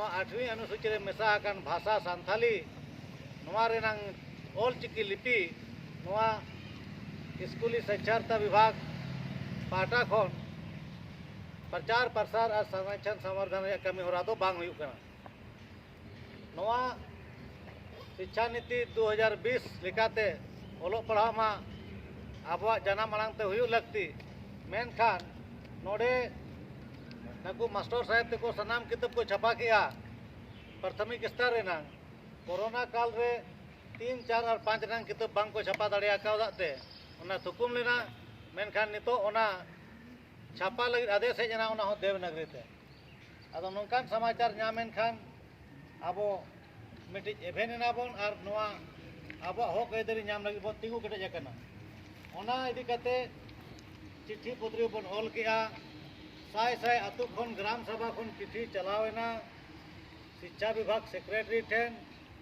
8वीं अनुसूची रे मेसा आकान भाषा सान्थाली नोआ रेनांग ऑलचिकी लिपि नोआ स्कूली साक्षरता विभाग पाटा खन प्रचार प्रसार और संरक्षण संवर्धन कमी होरा दो बांग हुयुग कना। नोआ शिक्षा नीति 2020 लेकाते ओलोग पढ़ाव मा आबवा जनाम आड़ांग ते हुयुग लगती मेनखान नोडे नाकू मास्टर साहेब तेको सनाम किताब को छपा किया प्राथमिक स्तर रेनांग कोरोना काल रे 3, 4 और 5 रंग किताब बांग को छपा दाड़े आकावदाते उना थुकुम लेना मेनखान नितो ओना छापा लगी आदेश हेजना ओना हो देवनगरी ते आदो नोंकान समाचार नामेन खान आबो मिटी एभेन एनाबोन आर नोआ आबो हक आयदारी नाम लगी बो तिंगु केटेज आकना ओना इदी कते चिट्ठी पत्री बन ऑल किया साय साय अतु खन ग्राम सभा खन चिट्ठी चलावेना शिक्षा विभाग सेक्रेटरी ठेन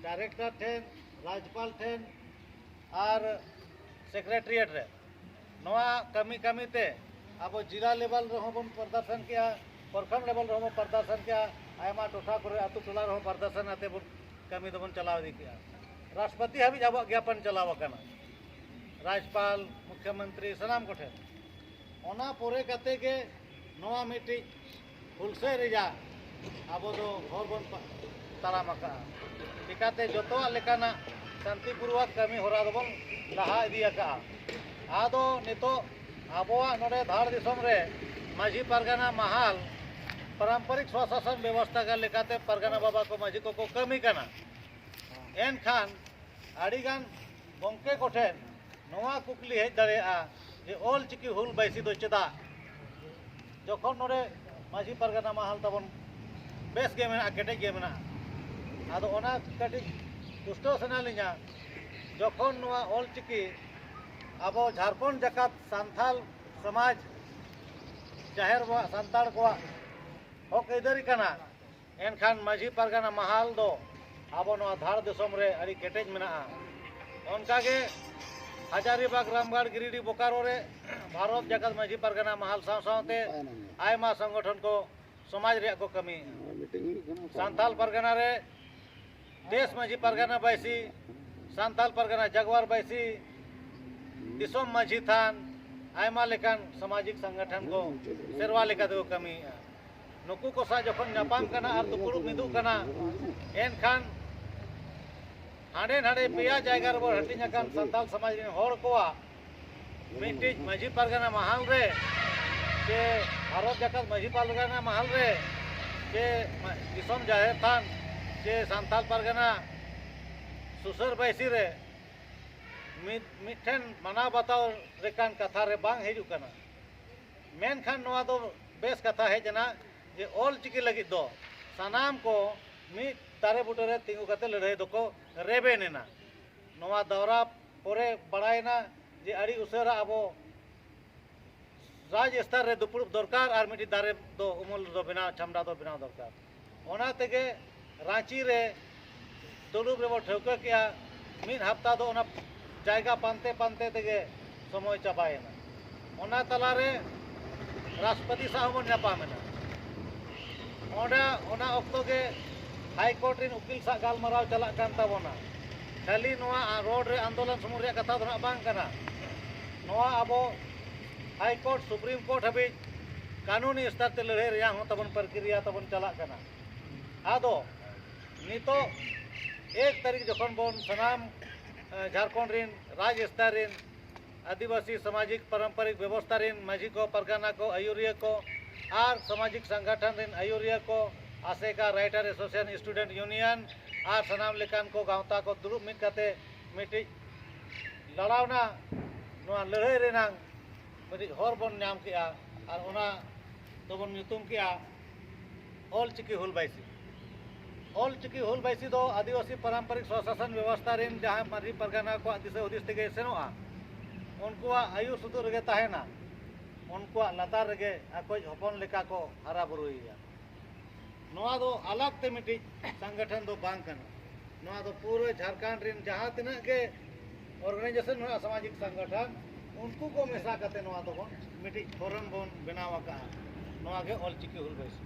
डायरेक्टर ठेन राज्यपाल ठेन और सेक्रेटरिएट रे नोआ कमी कमी ते अब जिला लेवल रहो बन प्रदर्शन किया प्रखंड लेवल रहो प्रदर्शन किया आयमा टोठा करे अतु टोला रहो प्रदर्शन आते बन कमी दबन चलाव दी किया राष्ट्रपति हाबी अब ज्ञापन चलाव कना राज्यपाल मुख्यमंत्री सनाम कोठे ओना पोरे कते के नोआ मिटी हुलसे रेजा अब दो हर बन ताराम का टिकाते जतो लेकाना शांतिपूर्वक कमी होरा दबन लहा इदी का आदो नितो आबोआ नोडे धार दिसम रे माझी परगना महाल पारंपरिक स्वशासन व्यवस्था का लेकाते परगना बाबा को माझी को कमी कना एन खान आड़ीगान गंके कोठेन नोआ कुकली हेज दाड़ेया जे ऑलचिकी हुल बैसी दो चेदा जखन नोडे माझी परगना महाल तबन बेस गे मेना केटेज गे मेना आदो ओना कटी पुष्टो सनालिना जखन नोआ ऑलचिकी अब झारखंड जकात सांथाल समाज जाहिर सांताड़ को हक आयदारी कना एनखान माझी परगना महाल दो अब नोआ धार दिसम रे अड़ी केटेज मेना उनकागे हजारीबाग रामगढ़ गिरिडीह बोकारो रे भारत जगत माझी परगना महाल सावते आयमा संगठन को समाज रे को कमी सांथाल परगना रे देश माझी परगना बैसी सांथाल परगना जगवार बैसी दिसोम माझी थान आयमा लेकान सामाजिक संगठन को सेरवा लेका दो कमी नुकु को सा जखन नापाम कना और दुपुड़ु मिदु कना एनखान हांडे नाडे पेया जायगा रे हटिन अकान संताल समाज रे होर कोआ मिटिज माझी परगना महाल रे के भारत जगत माझी परगना महाल रे के दिसोम जाहिर थान के सांताल परगना सुसर बैसी रे मिठन मना बताओ रेकान कथा रे बांग हेजु कना मेनखान नोआ दो बेस कथा हेजना जे ऑलचिकी लगी दो सनाम को मिट तारे बुटे रे तिंगु कते लड़ाई दको रेबेनेना नोआ दौरा पोरे बड़ायना जे अड़ी उसरा अबो राज स्तर रे दुपुड़ दरकार और मिटी दारे दो उमल दो बिना छमड़ा दो बिना दरकार ओना तेगे रांची रे दुलुब रे बो ठौका किया मिन हफ्ता दो ओना जायगा पानते पानते तेगे समय चाबायना ओना तलारे राष्ट्रपति साहब बन नापामेना ओना ऑक्टो के हाई कोर्ट इन उकिल सा गालमाराव चला कान ताबोना खाली नोआ रोड रे आंदोलन समूह रे कथा धना बांग कना नोआ अबो हाई कोर्ट सुप्रीम कोर्ट हबी कानूनी स्तर ते लड़ाई रे हो तबन प्रक्रिया तबन चला कना आदो नितो 1 तारीख जखन बोन सनाम झारखंड रिन राज स्तर रिन आदिवासी सामाजिक पारंपरिक व्यवस्था रिन माझी को परगना को आयुरिया को और सामाजिक संगठन रिन आयुरिया को आसेका राइटर एसोसिएशन स्टूडेंट यूनियन और सनाम लेकान को गांवता को दुरुब मिट कते मिटी लड़ावना नोआ लड़ाई रेनांग मिटी हर बन नाम किया और ओना तबन nyutum किया ऑलचिकी हुल बैसी दो आदिवासी पारंपरिक स्वशासन व्यवस्था रिन जहां माझी परगना को दिशा हुदिस तेगे सेनोआ उनकुआ आयु सुदूर गे ताहेना उनकुआ लतार रेगे अकोज हपन लेका को हरा बुरुइया नोआ दो अलग ते मिटी संगठन दो बांग कना नोआ दो पूरे झारखंड रिन जहां तिना के ऑर्गेनाइजेशन सामाजिक संगठन उनको को मेसा कते नोआ दो मिटी फोरम बोन बनावा का नोआ के ऑलचिकी हुल बैसी।